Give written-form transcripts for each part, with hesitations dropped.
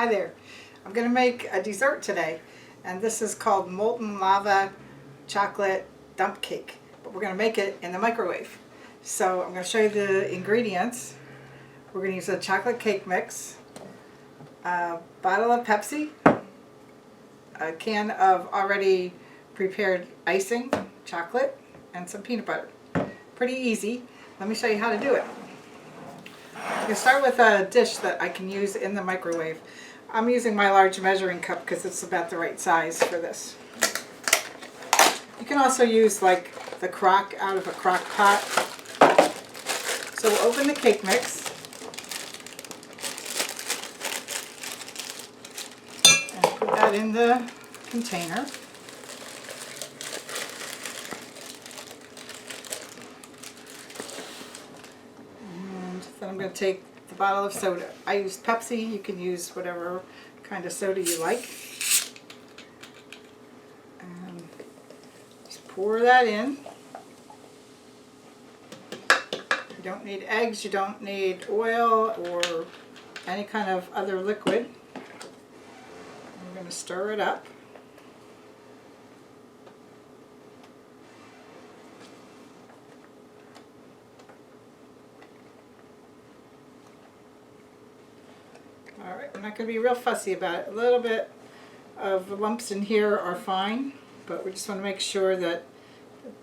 Hi there. I'm going to make a dessert today, and this is called Molten Lava Chocolate Dump Cake, but we're going to make it in the microwave. So I'm going to show you the ingredients. We're going to use a chocolate cake mix, a bottle of Pepsi, a can of already prepared icing, chocolate, and some peanut butter. Pretty easy. Let me show you how to do it. I'm going to start with a dish that I can use in the microwave. I'm using my large measuring cup because it's about the right size for this. You can also use like the crock out of a crock pot. So we'll open the cake mix and put that in the container. And then I'm going to take the bottle of soda. I used Pepsi. You can use whatever kind of soda you like. And just pour that in. You don't need eggs, you don't need oil or any kind of other liquid. We're going to stir it up. Alright, I'm not going to be real fussy about it. A little bit of lumps in here are fine, but we just want to make sure that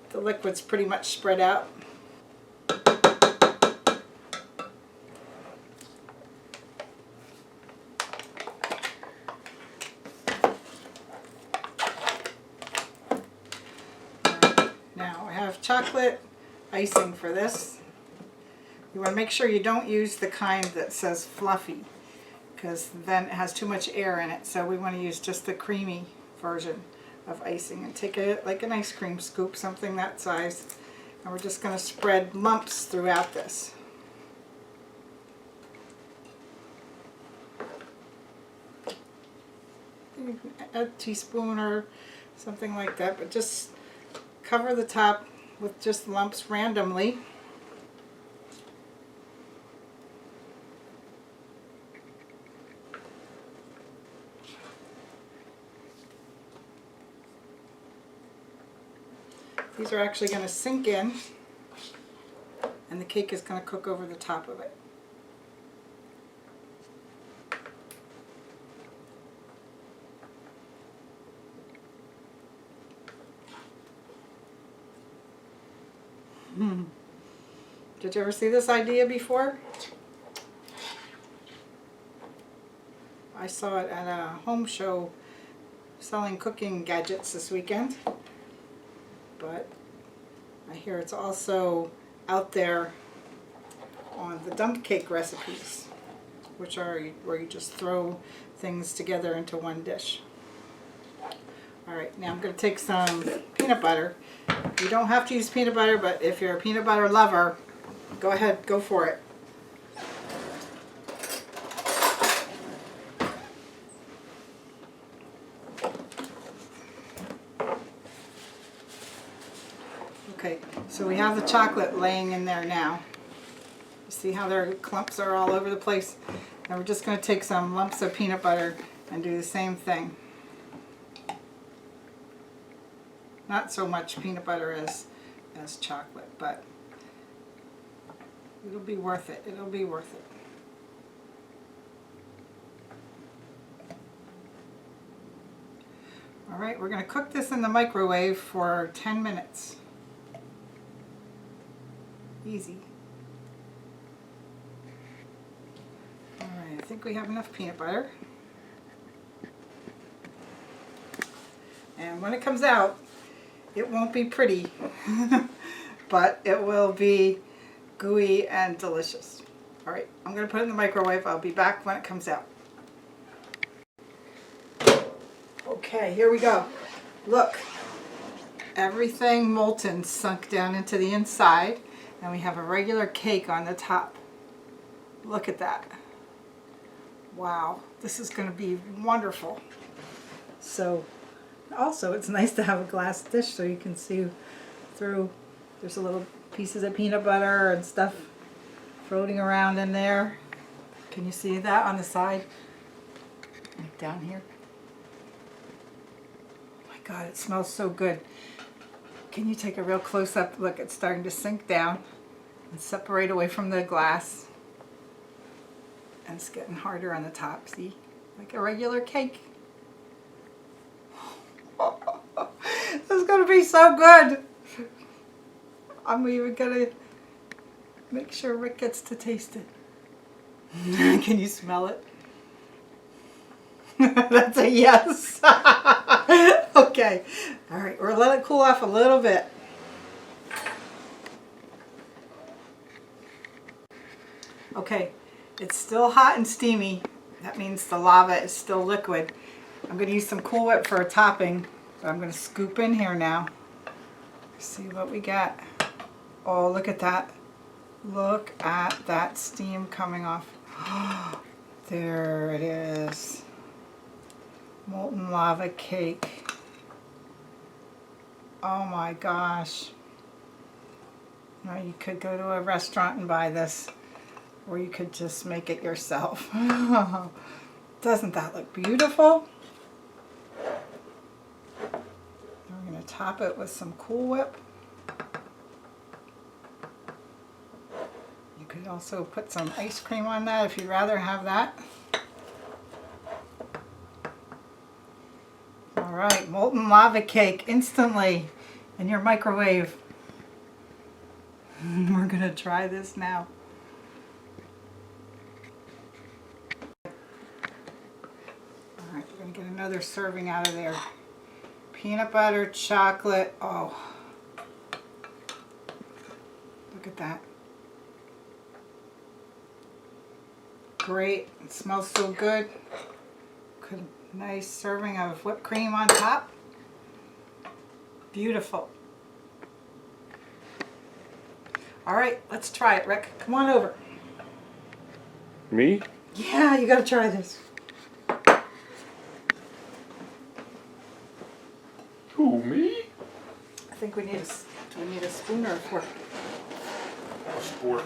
the liquid's pretty much spread out. Now I have chocolate icing for this. You want to make sure you don't use the kind that says fluffy, because then it has too much air in it. So we want to use just the creamy version of icing, and take it like an ice cream scoop, something that size, and we're just going to spread lumps throughout this. A teaspoon or something like that, but just cover the top with just lumps randomly. These are actually going to sink in, and the cake is going to cook over the top of it. Did you ever see this idea before? I saw it at a home show selling cooking gadgets this weekend, but I hear it's also out there on the dump cake recipes, which are where you just throw things together into one dish. Alright, now I'm going to take some peanut butter. You don't have to use peanut butter, but if you're a peanut butter lover, go ahead, go for it. Okay, so we have the chocolate laying in there now. You see how their clumps are all over the place? Now we're just going to take some lumps of peanut butter and do the same thing. Not so much peanut butter as chocolate, but it'll be worth it. It'll be worth it. Alright, we're going to cook this in the microwave for 10 minutes. Easy. Alright, I think we have enough peanut butter. And when it comes out, it won't be pretty, but it will be gooey and delicious. Alright, I'm going to put it in the microwave. I'll be back when it comes out. Okay, here we go. Look, everything molten sunk down into the inside, and we have a regular cake on the top. Look at that. Wow, this is going to be wonderful. So also, it's nice to have a glass dish so you can see through. There's a little pieces of peanut butter and stuff floating around in there. Can you see that on the side? Like down here. Oh my God, it smells so good. Can you take a real close-up look? It's starting to sink down and separate away from the glass. And it's getting harder on the top, see? Like a regular cake. This is going to be so good. I'm even going to make sure Rick gets to taste it. Can you smell it? That's a yes. Okay. All right, we'll let it cool off a little bit. Okay, it's still hot and steamy. That means the lava is still liquid. I'm going to use some Cool Whip for a topping. So I'm going to scoop in here now. See what we got. Oh, look at that. Look at that steam coming off. There it is. Molten lava cake. Oh my gosh. Now you could go to a restaurant and buy this, or you could just make it yourself. Doesn't that look beautiful? We're going to top it with some Cool Whip. You could also put some ice cream on that if you'd rather have that. Alright, molten lava cake instantly in your microwave. We're going to try this now. Alright, we're going to get another serving out of there. Peanut butter, chocolate. Oh, look at that. Great. It smells so good. Nice serving of whipped cream on top. Beautiful. All right, let's try it, Rick. Come on over. Me? Yeah, you got to try this. Who, me? I think we need a spoon or a fork. A spork.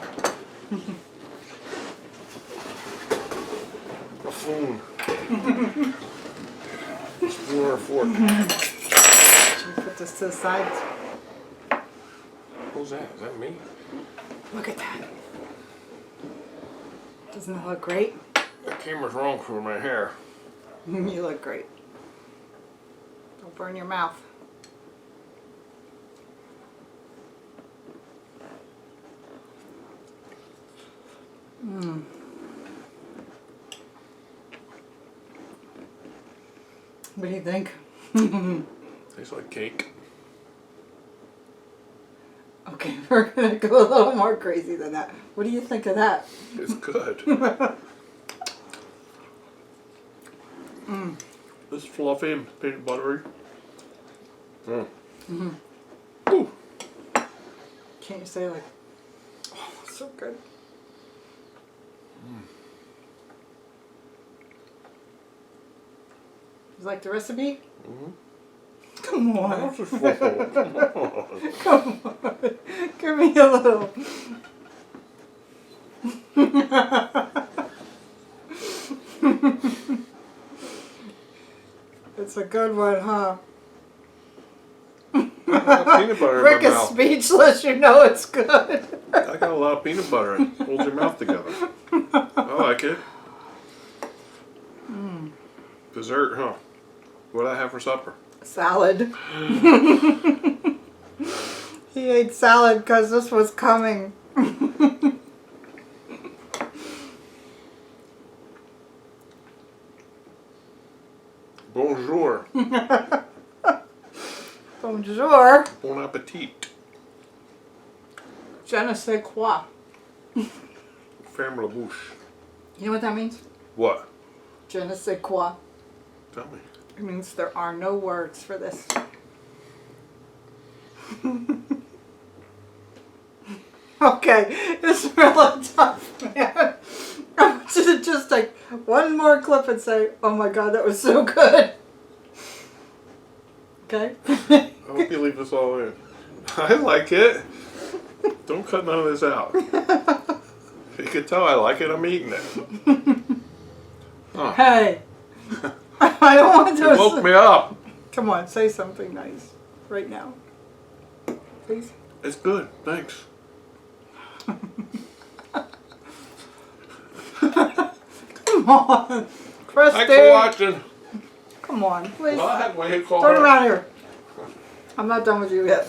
A spoon. Spoon or a fork. Should we put this to the side? Who's that? Is that me? Look at that. Doesn't it look great? The camera's wrong for my hair. You look great. Don't burn your mouth. Mmm. What do you think? Tastes like cake. Okay, we're gonna go a little more crazy than that. What do you think of that? It's good. Mm. It's fluffy and peanut buttery. Mm. Mm-hmm. Ooh. Can't you say like, oh, so good. Mm. You like the recipe? Mm-hmm. Come on. How's this full? Come on. Give me a little. It's a good one, huh? Peanut butter Rick in my is mouth. speechless. You know it's good. I got a lot of peanut butter. It holds your mouth together. I like it. Mm. Dessert, huh? What did I have for supper? Salad. He ate salad because this was coming. Bonjour. Bonjour. Bon appetit. Je ne sais quoi. Ferme la bouche. You know what that means? What? Je ne sais quoi. Tell me. It means there are no words for this. Okay, it's really tough, man. I want you to just take one more clip and say, oh my god, that was so good. Okay? I hope you leave this all in. I like it. Don't cut none of this out. You can tell I like it, I'm eating it. Huh. Hey, I don't want to. It woke me up. Come on, say something nice right now. Please. It's good. Thanks. Come on. Christy. Thanks for watching. Come on, please. What? Wait, call Turn her. around here. I'm not done with you yet.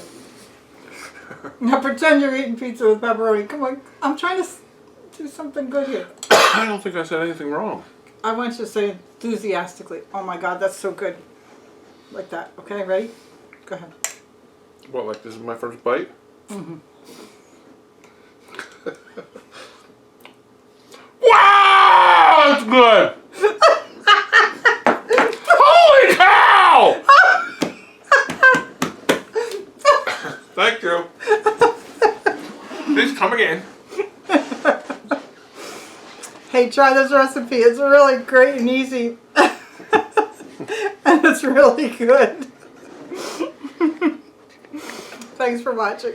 Now pretend you're eating pizza with pepperoni. Come on. I'm trying to do something good here. I don't think I said anything wrong. I want you to say enthusiastically, oh my God, that's so good. Like that. Okay, ready? Go ahead. What, like this is my first bite? Mm-hmm. Wow! That's good! Holy cow! Thank you. Please come again. Hey, try this recipe. It's really great and easy. And it's really good. Thanks for watching.